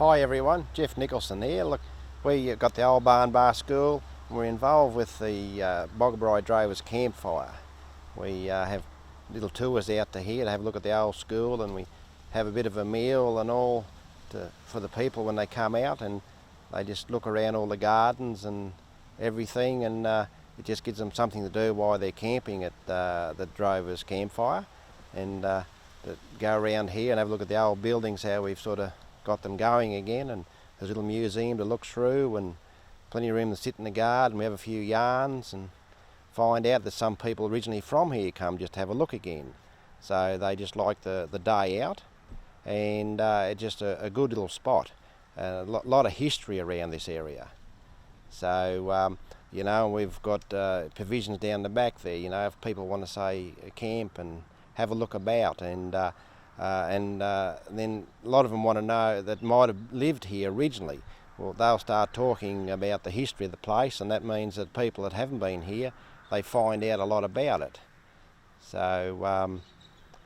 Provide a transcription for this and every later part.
Hi everyone, Geoff Nicholson here. Look, we got the old Baan Baa School. We're involved with the Boggabri Drovers Campfire. We have little tours out to here to have a look at the old school, and we have a bit of a meal and all for the people when they come out, and they just look around all the gardens and everything, and it just gives them something to do while they're camping at the Drovers Campfire, and to go around here and have a look at the old buildings, how we've sort of got them going again, and there's a little museum to look through and plenty of room to sit in the garden. We have a few yarns and find out that some people originally from here come just to have a look again. So they just like the day out, and it's just a good little spot. A lot of history around this area. So, you know, we've got provisions down the back there, you know, if people want to say camp and have a look about, and then a lot of them want to know that might have lived here originally. Well, they'll start talking about the history of the place, and that means that people that haven't been here, they find out a lot about it. So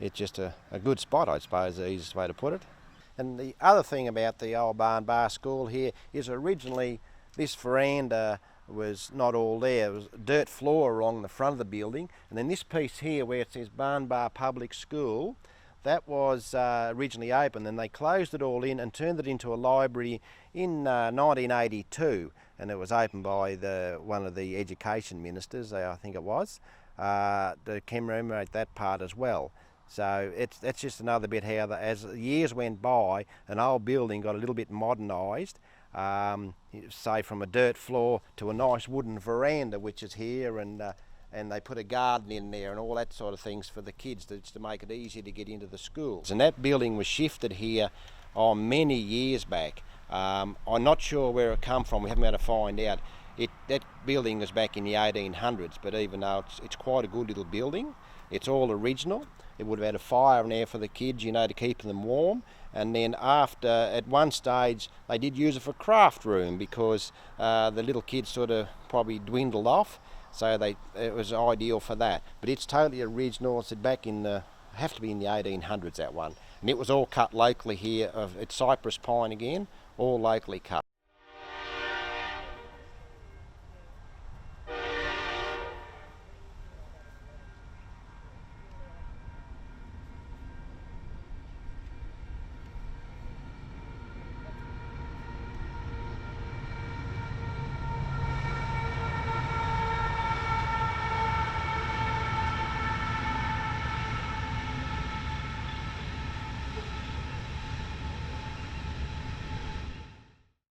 it's just a good spot, I suppose, the easiest way to put it. And the other thing about the old Baan Baa School here is originally this veranda was not all there. It was dirt floor along the front of the building, and then this piece here where it says Baan Baa Public School, that was originally open, and they closed it all in and turned it into a library in 1982, and it was opened by one of the education ministers, I think it was, to commemorate that part as well. So that's just another bit how, as years went by, an old building got a little bit modernised, say from a dirt floor to a nice wooden veranda, which is here, and they put a garden in there and all that sort of things for the kids to make it easier to get into the schools. And that building was shifted here many years back. I'm not sure where it come from, we haven't been able to find out. That building was back in the 1800s, but even though it's quite a good little building, it's all original. It would have had a fire in there for the kids, you know, to keep them warm. And then after, at one stage, they did use it for craft room because the little kids sort of probably dwindled off. So it was ideal for that. But it's totally original. It's back in have to be in the 1800s, that one. And it was all cut locally here. It's cypress pine again, all locally cut.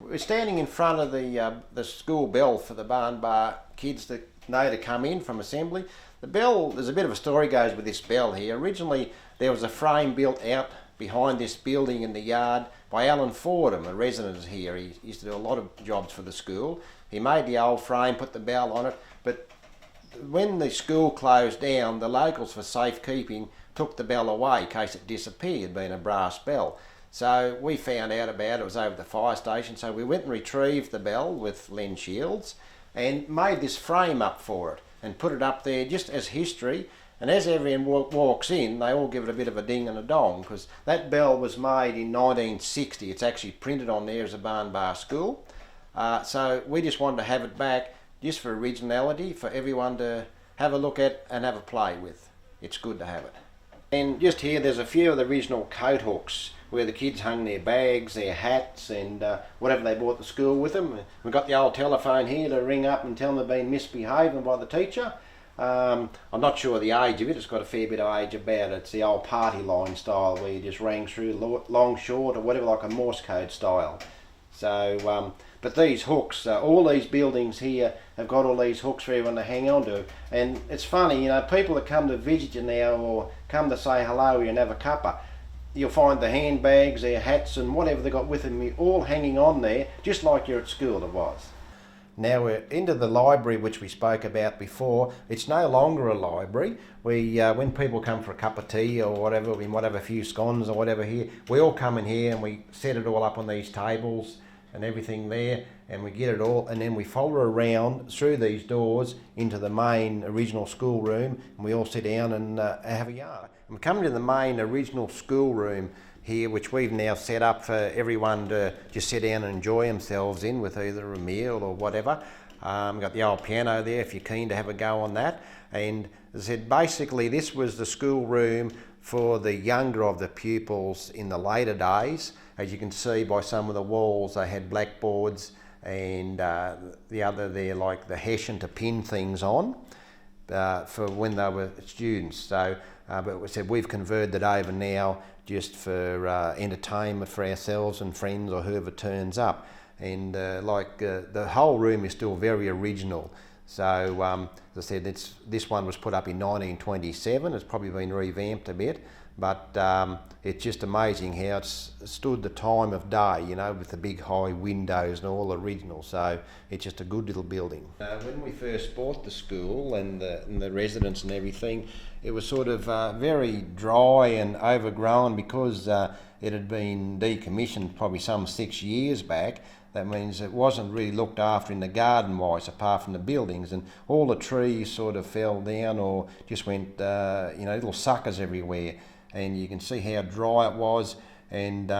We're standing in front of the school bell for the Baan Baa kids that know to come in from assembly. The bell, there's a bit of a story goes with this bell here. Originally there was a frame built out behind this building in the yard by Alan Fordham, a resident here. He used to do a lot of jobs for the school. He made the old frame, put the bell on it, but when the school closed down, the locals for safekeeping took the bell away in case it disappeared, being a brass bell. So we found out about it, was over at the fire station, so we went and retrieved the bell with Len Shields and made this frame up for it and put it up there just as history, and as everyone walks in, they all give it a bit of a ding and a dong, because that bell was made in 1960. It's actually printed on there as a Baan Baa School. So we just wanted to have it back just for originality, for everyone to have a look at and have a play with. It's good to have it. And just here there's a few of the original coat hooks where the kids hung their bags, their hats, and whatever they brought to school with them. We've got the old telephone here to ring up and tell them they've been misbehaving by the teacher. I'm not sure the age of it, it's got a fair bit of age about it. It's the old party line style where you just rang through long, short, or whatever, like a Morse code style. So, but these hooks, all these buildings here have got all these hooks for everyone to hang on to. And it's funny, you know, people that come to visit you now or come to say hello and have a cuppa, you'll find the handbags, their hats and whatever they got with them, all hanging on there, just like you're at school it was. Now we're into the library which we spoke about before. It's no longer a library. When people come for a cup of tea or whatever, we might have a few scones or whatever here, we all come in here and we set it all up on these tables and everything there, and we get it all, and then we follow around through these doors into the main original schoolroom, and we all sit down and have a yarn. And we're coming to the main original schoolroom here, which we've now set up for everyone to just sit down and enjoy themselves in with either a meal or whatever. Got the old piano there if you're keen to have a go on that. And as I said, basically this was the school room for the younger of the pupils in the later days. As you can see by some of the walls, they had blackboards and the other there like the hessian to pin things on for when they were students. So, but we said we've converted it over now just for entertainment for ourselves and friends or whoever turns up. And the whole room is still very original. So as I said, this one was put up in 1927. It's probably been revamped a bit, but it's just amazing how it's stood the time of day, you know, with the big high windows and all original. So it's just a good little building. When we first bought the school and the residents and everything, it was sort of very dry and overgrown because it had been decommissioned probably some 6 years back. That means it wasn't really looked after in the garden wise, apart from the buildings, and all the trees sort of fell down or just went, little suckers everywhere. And you can see how dry it was. And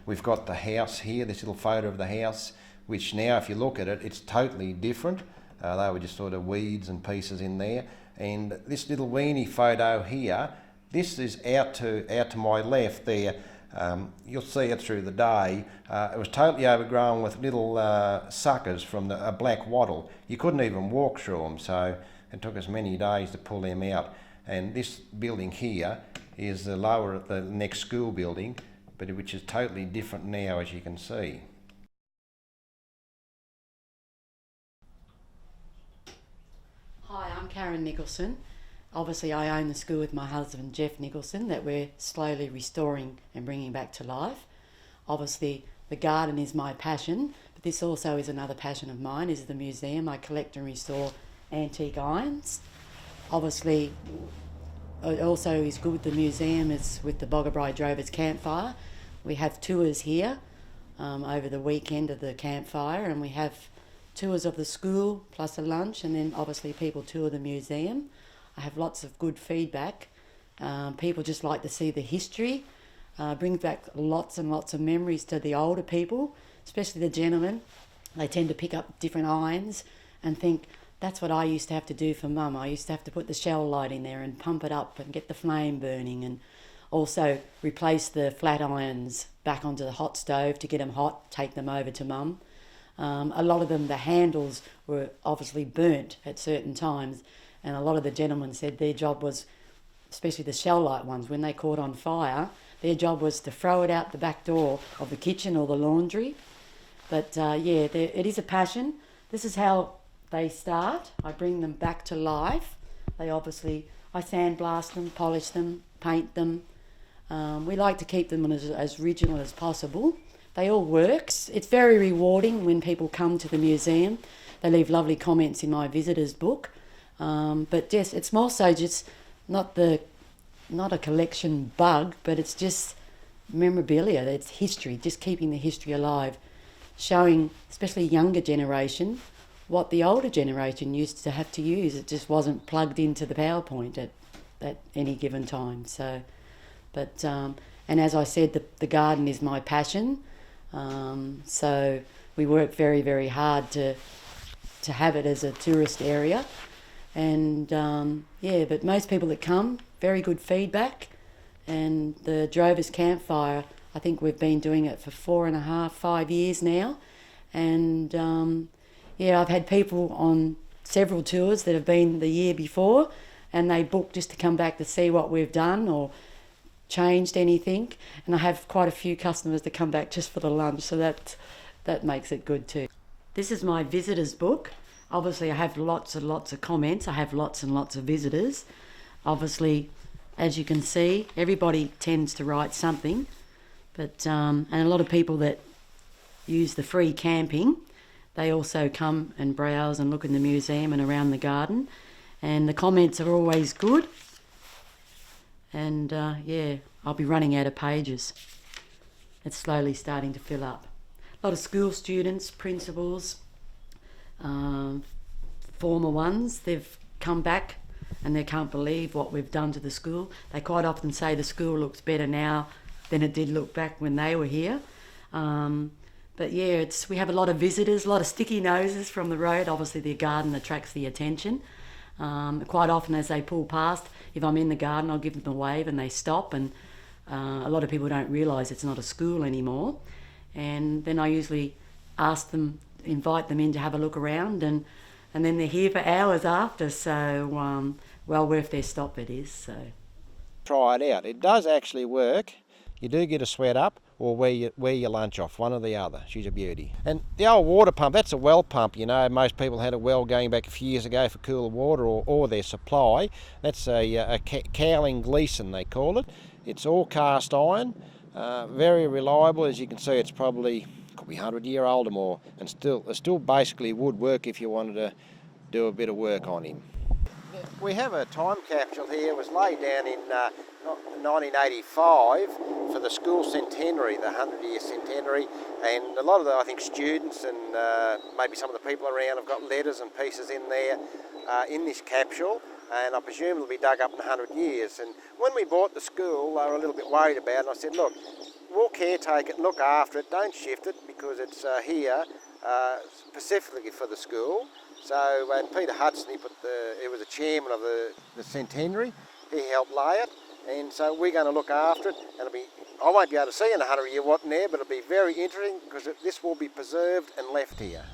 we've got the house here, this little photo of the house, which now, if you look at it, it's totally different. They were just sort of weeds and pieces in there. And this little weenie photo here, this is out to my left there. You'll see it through the day. It was totally overgrown with little suckers from a black wattle. You couldn't even walk through them, so it took us many days to pull them out. And this building here is the next school building, but which is totally different now, as you can see. Hi, I'm Karen Nicholson. Obviously I own the school with my husband Geoff Nicholson that we're slowly restoring and bringing back to life. Obviously the garden is my passion, but this also is another passion of mine, is the museum. I collect and restore antique irons. Obviously it also is good with the museum is with the Boggabri Drovers Campfire. We have tours here over the weekend of the campfire, and we have tours of the school plus a lunch, and then obviously people tour the museum. I have lots of good feedback. People just like to see the history. Brings back lots and lots of memories to the older people, especially the gentlemen. They tend to pick up different irons and think, that's what I used to have to do for Mum. I used to have to put the shell light in there and pump it up and get the flame burning, and also replace the flat irons back onto the hot stove to get them hot, take them over to Mum. A lot of them, the handles were obviously burnt at certain times, and a lot of the gentlemen said their job was, especially the shell light ones, when they caught on fire, their job was to throw it out the back door of the kitchen or the laundry. But it is a passion. This is how they start. I bring them back to life. I sandblast them, polish them, paint them. We like to keep them as original as possible. They all works. It's very rewarding when people come to the museum. They leave lovely comments in my visitors book. But yes, it's more so just not a collection bug, but it's just memorabilia. It's history, just keeping the history alive, showing especially younger generation what the older generation used to have to use. It just wasn't plugged into the PowerPoint at any given time. So, but and as I said, the garden is my passion. So we work very, very hard to have it as a tourist area. And but most people that come, very good feedback. And the Drovers Campfire, I think we've been doing it for 4.5, 5 years now. And I've had people on several tours that have been the year before, and they book just to come back to see what we've done or changed anything. And I have quite a few customers that come back just for the lunch, so that makes it good too. This is my visitors book. Obviously I have lots and lots of comments. I have lots and lots of visitors. Obviously, as you can see, everybody tends to write something, but and a lot of people that use the free camping, they also come and browse and look in the museum and around the garden, and the comments are always good. And I'll be running out of pages. It's slowly starting to fill up. A lot of school students, principals, former ones, they've come back and they can't believe what we've done to the school. They quite often say the school looks better now than it did look back when they were here. But yeah, we have a lot of visitors, a lot of sticky noses from the road. Obviously the garden attracts the attention. Quite often as they pull past, if I'm in the garden, I'll give them a wave and they stop, and a lot of people don't realise it's not a school anymore. And then I usually invite them in to have a look around, and then they're here for hours after, so well worth their stop it is. So try it out. It does actually work. You do get a sweat up or wear your lunch off, one or the other. She's a beauty. And the old water pump, that's a well pump, you know. Most people had a well going back a few years ago for cooler water or their supply. That's a Cowling Gleeson, they call it. It's all cast iron, very reliable. As you can see, it's probably could be 100-year old or more, and still basically would work if you wanted to do a bit of work on him. We have a time capsule here. It was laid down in 1985 for the school centenary, the 100-year centenary, and a lot of the, I think, students and maybe some of the people around have got letters and pieces in there in this capsule, and I presume it'll be dug up in 100 years. And when we bought the school, they were a little bit worried about it, and I said, look, we'll caretake it and look after it, don't shift it, because it's here specifically for the school. So, and Peter Hudson, he was the chairman of the centenary, he helped lay it, and so we're going to look after it, and I won't be able to see in 100 years what in there, but it'll be very interesting because this will be preserved and left here.